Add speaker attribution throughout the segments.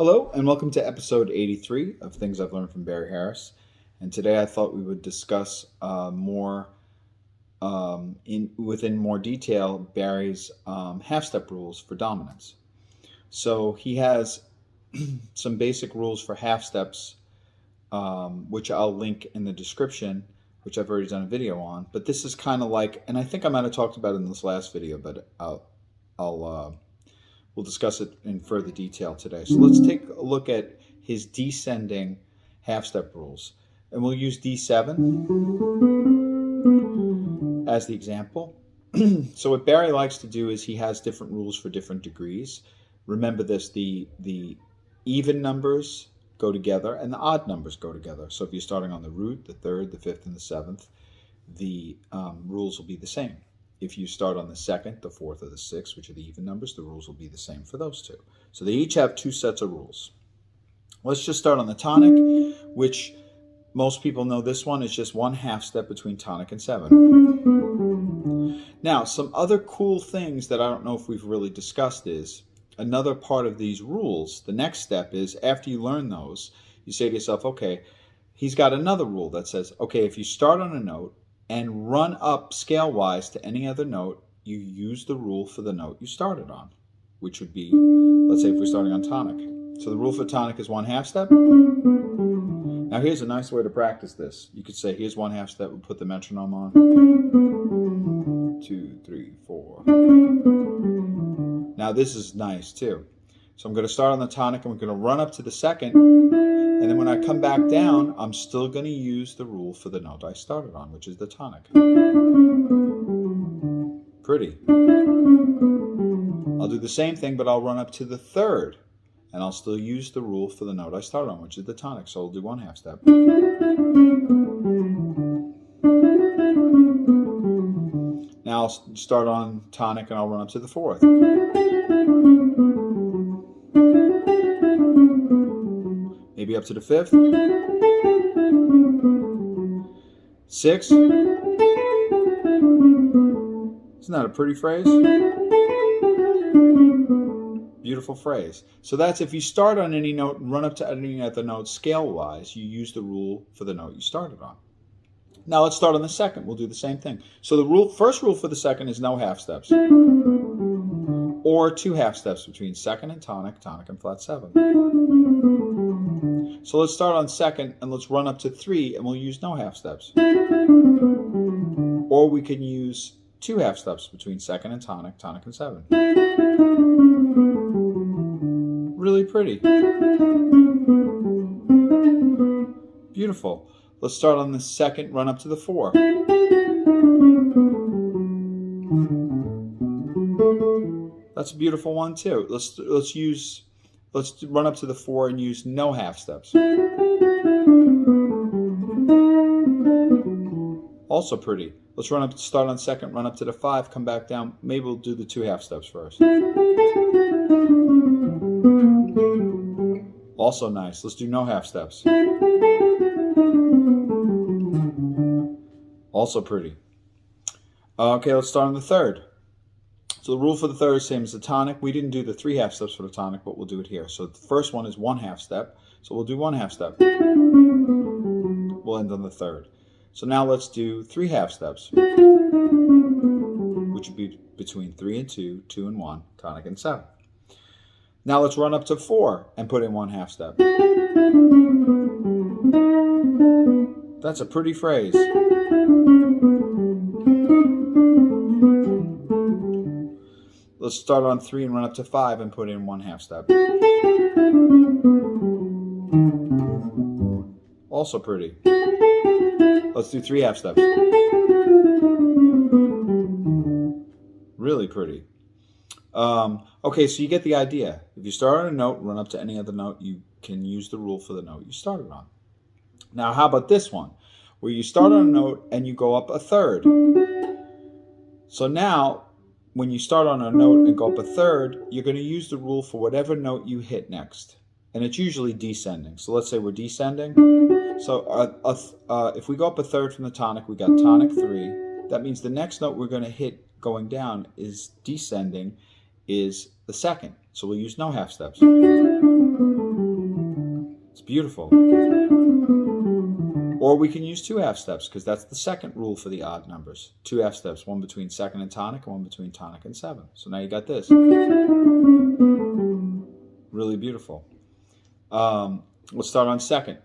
Speaker 1: Hello, and welcome to episode 83 of Things I've Learned from Barry Harris. And today I thought we would discuss within more detail Barry's half-step rules for dominance. So he has some basic rules for half-steps, which I'll link in the description, which I've already done a video on. But this is kind of like, and I think I might have talked about it in this last video, but we'll discuss it in further detail today. So let's take a look at his descending half-step rules. And we'll use D7 as the example. So what Barry likes to do is he has different rules for different degrees. Remember this, the even numbers go together and the odd numbers go together. So if you're starting on the root, the third, the fifth, and the seventh, the rules will be the same. If you start on the second, the fourth, or the sixth, which are the even numbers, the rules will be the same for those two. So they each have two sets of rules. Let's just start on the tonic, which most people know this one is just one half step between tonic and 7. Now, some other cool things that I don't know if we've really discussed is another part of these rules. The next step is after you learn those, you say to yourself, okay, he's got another rule that says, okay, if you start on a note and run up scale-wise to any other note, you use the rule for the note you started on, which would be, let's say if we're starting on tonic. So the rule for tonic is one half step. Now here's a nice way to practice this. You could say, here's one half step, we'll put the metronome on. 2, 3, 4. Now this is nice too. So I'm going to start on the tonic and we're going to run up to the second. And then when I come back down, I'm still going to use the rule for the note I started on, which is the tonic. Pretty. I'll do the same thing, but I'll run up to the third. And I'll still use the rule for the note I started on, which is the tonic. So I'll do one half step. Now I'll start on tonic and I'll run up to the fourth. Maybe up to the fifth. 6. Isn't that a pretty phrase? Beautiful phrase. So that's if you start on any note and run up to any other note scale-wise, you use the rule for the note you started on. Now let's start on the second. We'll do the same thing. So the first rule for the second is no half steps. Or 2 half steps between second and tonic, tonic and flat 7. So let's start on second and let's run up to 3 and we'll use no half steps. Or we can use 2 half steps between second and tonic, tonic and 7. Really pretty. Beautiful. Let's start on the second, run up to the 4. That's a beautiful one too. Let's run up to the 4 and use no half steps. Also pretty. Let's start on second, run up to the 5, come back down. Maybe we'll do the 2 half steps first. Also nice. Let's do no half steps. Also pretty. Okay, let's start on the third. So the rule for the third is same as the tonic. We didn't do the 3 half steps for the tonic, but we'll do it here. So the first one is 1 half step. So we'll do 1 half step. We'll end on the third. So now let's do 3 half steps, which would be between 3 and 2, 2 and 1, tonic and 7. Now let's run up to 4 and put in 1 half step. That's a pretty phrase. Let's start on 3 and run up to 5 and put in 1 half step. Also pretty. Let's do 3 half steps. Really pretty. Okay, so you get the idea. If you start on a note, run up to any other note, you can use the rule for the note you started on. Now, how about this one, where you start on a note and you go up a third? So now, when you start on a note and go up a third, you're going to use the rule for whatever note you hit next. And it's usually descending. So let's say we're descending. So if we go up a third from the tonic, we got tonic 3. That means the next note we're going to hit going down is descending is the second. So we'll use no half steps. It's beautiful. Or we can use two half steps, because that's the second rule for the odd numbers. Two half steps, one between second and tonic, and one between tonic and seven. So now you got this. Really beautiful. Let's start on second.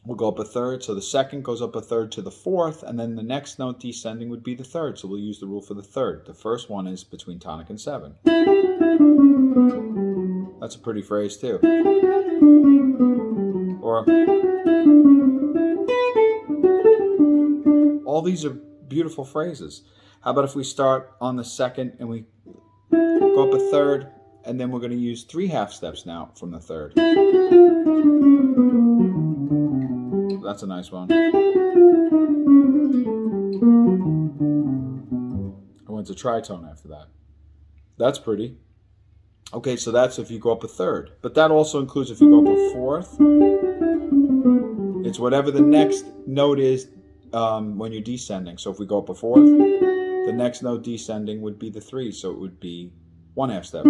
Speaker 1: We'll go up a third. So the second goes up a third to the fourth, and then the next note descending would be the third. So we'll use the rule for the third. The first one is between tonic and seven. That's a pretty phrase too. Or all these are beautiful phrases. How about if we start on the second and we go up a third, and then we're going to use three half steps now from the third. That's a nice one. I went to tritone after that. That's pretty. Okay, so that's if you go up a third. But that also includes if you go up a fourth. It's whatever the next note is when you're descending. So if we go up a fourth, the next note descending would be the three. So it would be one half step,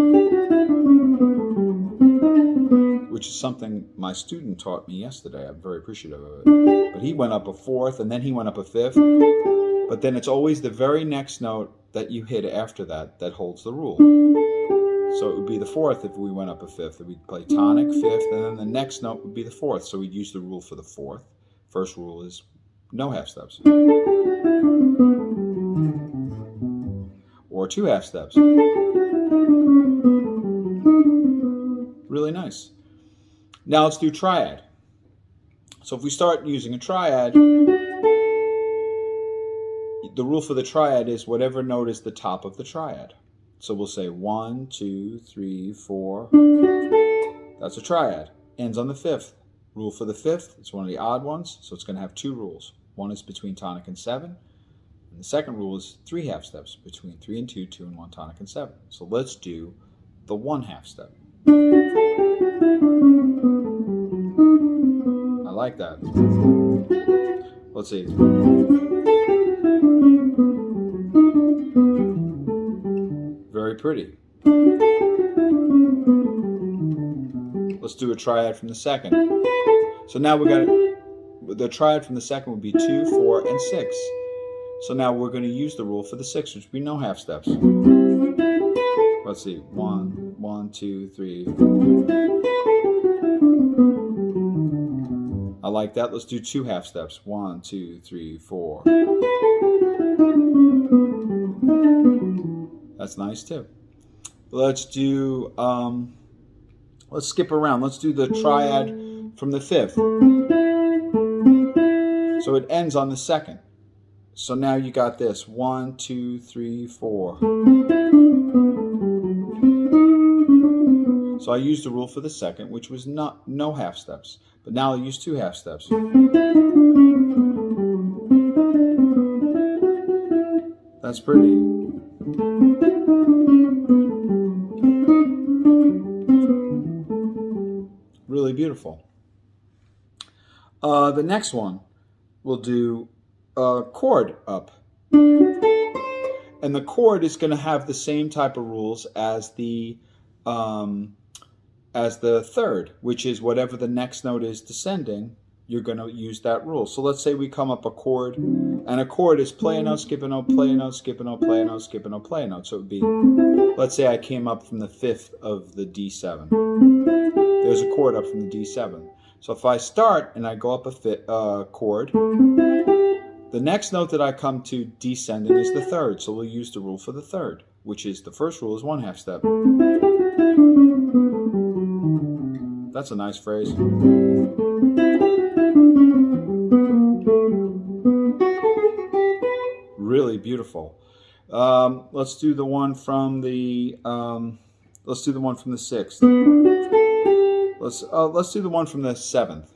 Speaker 1: which is something my student taught me yesterday. I'm very appreciative of it. But he went up a fourth, and then he went up a fifth. But then it's always the very next note that you hit after that that holds the rule. So it would be the fourth if we went up a fifth. We'd play tonic, fifth, and then the next note would be the fourth. So we'd use the rule for the fourth. First rule is no half steps. Or two half steps. Really nice. Now let's do triad. So if we start using a triad, the rule for the triad is whatever note is the top of the triad. So we'll say 1, 2, 3, 4. That's a triad. Ends on the fifth. Rule for the fifth, it's one of the odd ones, so it's going to have two rules. One is between tonic and seven. And the second rule is three half steps, between 3 and 2, 2 and 1 tonic and 7. So let's do the one half step. I like that. Let's see. Very pretty. Let's do a triad from the second. So now we got the triad from the second would be 2, 4, and 6. So now we're going to use the rule for the 6, which would be no half steps. Let's see. 1, 1, 2, 3. I like that. Let's do two half steps. 1, 2, 3, 4. That's nice too. Let's do, let's skip around. Let's do the triad from the fifth. So it ends on the second. So now you got this. 1, 2, 3, 4. So I used the rule for the second, which was no half steps. But now I'll use two half steps. That's pretty. Really beautiful. The next one, we'll do a chord up. And the chord is going to have the same type of rules as the third, which is whatever the next note is descending, you're going to use that rule. So let's say we come up a chord, and a chord is play a note, skip a note, play a note, skip a note, play a note, skip a note, play a note. So it would be, let's say I came up from the fifth of the D7. There's a chord up from the D7. So if I start and I go up a chord, the next note that I come to descending is the third. So we'll use the rule for the third, which is the first rule is one half step. That's a nice phrase. Really beautiful. Let's do the one from the sixth. Let's do the one from the seventh.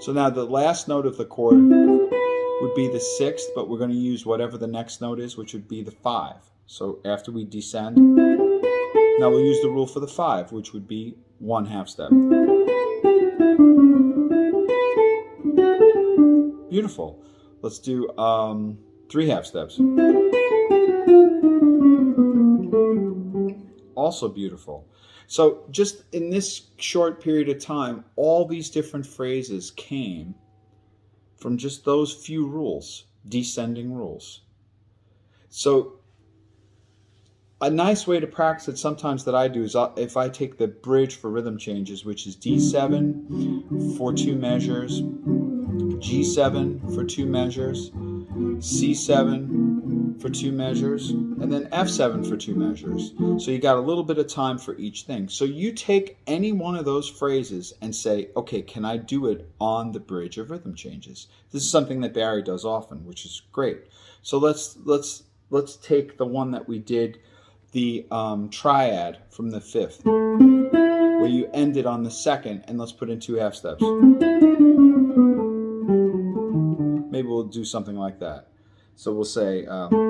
Speaker 1: So now the last note of the chord would be the sixth, but we're going to use whatever the next note is, which would be the 5. So after we descend, now we'll use the rule for the 5, which would be one half step. Beautiful. Let's do 3 half steps. also beautiful. So just in this short period of time, all these different phrases came from just those few rules, descending rules. So a nice way to practice it sometimes that I do is if I take the bridge for rhythm changes, which is D7 for 2 measures, G7 for 2 measures, C7 for 2 measures, and then F7 for 2 measures. So you got a little bit of time for each thing. So you take any one of those phrases and say, okay, can I do it on the bridge of rhythm changes? This is something that Barry does often, which is great. So let's take the one that we did, the triad from the 5th, where you ended on the 2nd, and let's put in 2 half steps. Maybe we'll do something like that. So we'll say, and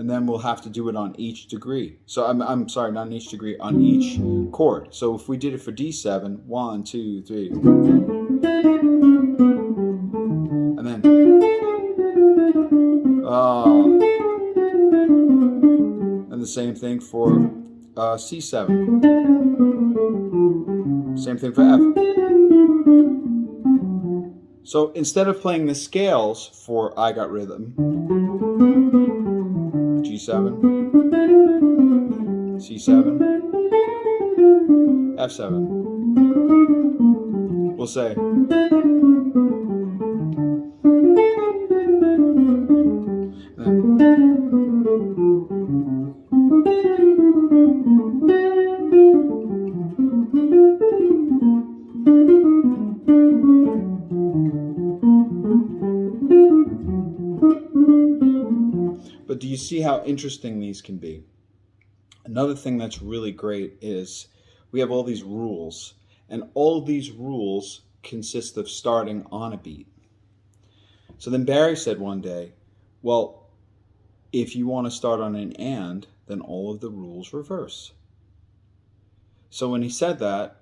Speaker 1: then we'll have to do it on each degree. So I'm sorry, not on each degree, on each chord. So if we did it for D7, 1, 2, 3, and then, and the same thing for C7. Same thing for F. So instead of playing the scales for I Got Rhythm, G7, C7, F7, we'll say, but do you see how interesting these can be? Another thing that's really great is we have all these rules, and all of these rules consist of starting on a beat. So then Barry said one day, well, if you want to start on an and, then all of the rules reverse. So when he said that,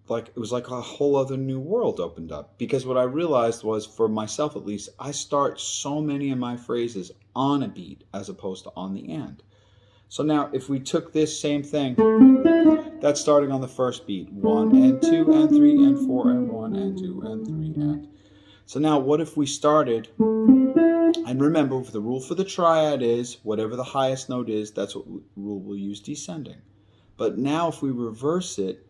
Speaker 1: it was like a whole other new world opened up, because what I realized was, for myself at least, I start so many of my phrases on a beat as opposed to on the and. So now if we took this same thing, that's starting on the first beat, 1 and 2 and 3 and 4 and 1 and 2 and 3 and. So now what if we started, and remember the rule for the triad is whatever the highest note is, that's what rule we'll use descending. But now if we reverse it,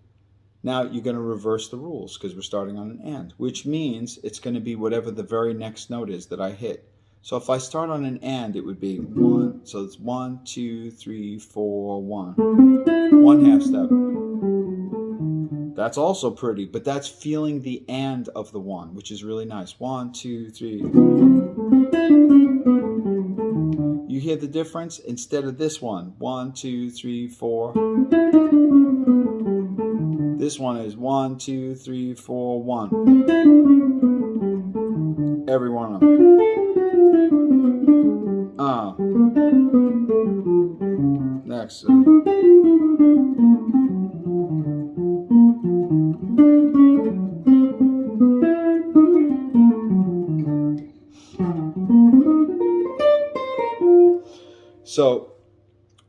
Speaker 1: now you're going to reverse the rules because we're starting on an and, which means it's going to be whatever the very next note is that I hit. So if I start on an and, it would be 1, so it's 1, 2, 3, 4, 1. 1 half step. That's also pretty, but that's feeling the and of the 1, which is really nice. 1, 2, 3. You hear the difference? Instead of this one, 1, 2, 3, 4. This one is 1, 2, 3, 4, 1. Every one of them. Next. So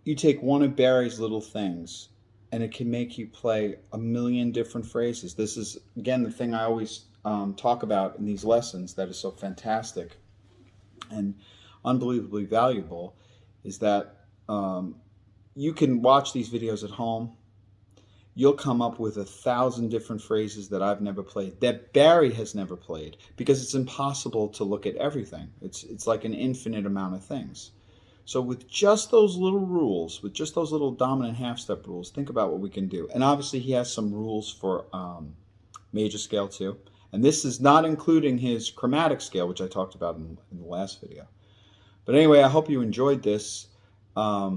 Speaker 1: you take one of Barry's little things, and it can make you play a million different phrases. This is, again, the thing I always talk about in these lessons that is so fantastic and unbelievably valuable, is that you can watch these videos at home. You'll come up with 1,000 different phrases that I've never played, that Barry has never played, because it's impossible to look at everything. It's like an infinite amount of things. So with just those little rules, with just those little dominant half-step rules, think about what we can do. And obviously he has some rules for major scale too. And this is not including his chromatic scale, which I talked about in the last video. But anyway, I hope you enjoyed this a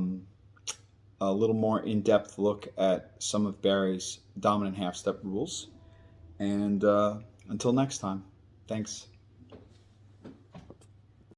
Speaker 1: little more in-depth look at some of Barry's dominant half-step rules. And until next time, thanks.